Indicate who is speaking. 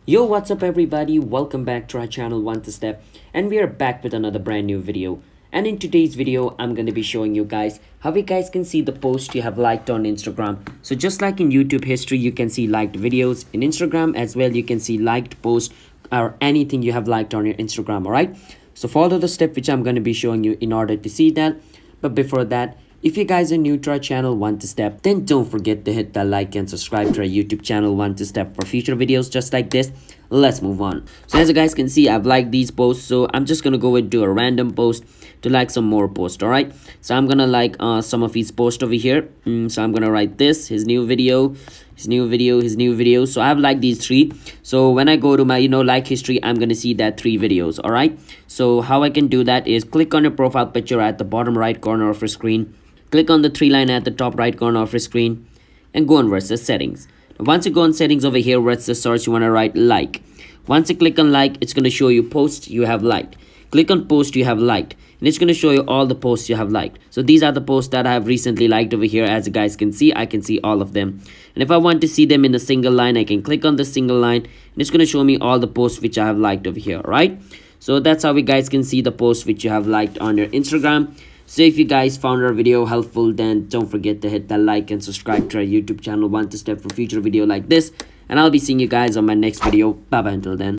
Speaker 1: Yo, what's up everybody? Welcome back to our channel One to Step, and we are back with another brand new video. And in today's video, I'm going to be showing you guys how you guys can see the post you have liked on Instagram. So just like in YouTube history, you can see liked videos. In Instagram as well, you can see liked posts or anything you have liked on your Instagram, alright? So follow the step which I'm going to be showing you in order to see that. But before that, if you guys are new to our channel One to Step, then don't forget to hit that like and subscribe to our YouTube channel One to Step for future videos just like this. Let's move on. So as you guys can see, I've liked these posts, so I'm just gonna go and do a random post to like some more posts. All right, so I'm gonna like some of his posts over here. So I'm gonna write this, his new video, his new video, his new video. So I have liked these three. So when I go to my like history, I'm gonna see that three videos. All right, so how I can do that is click on your profile picture at the bottom right corner of your screen. Click on the three line at the top right corner of your screen and go on where it says settings. Now, once you go on settings over here where it says search, you want to write like. Once you click on like, it's going to show you posts you have liked. Click on post you have liked and it's going to show you all the posts you have liked. So these are the posts that I have recently liked over here. As you guys can see, I can see all of them. And if I want to see them in a single line, I can click on the single line and it's going to show me all the posts which I have liked over here. Right? So that's how you guys can see the posts which you have liked on your Instagram. So if you guys found our video helpful, then don't forget to hit that like and subscribe to our YouTube channel One to Step for future video like this. And I'll be seeing you guys on my next video. Bye bye until then.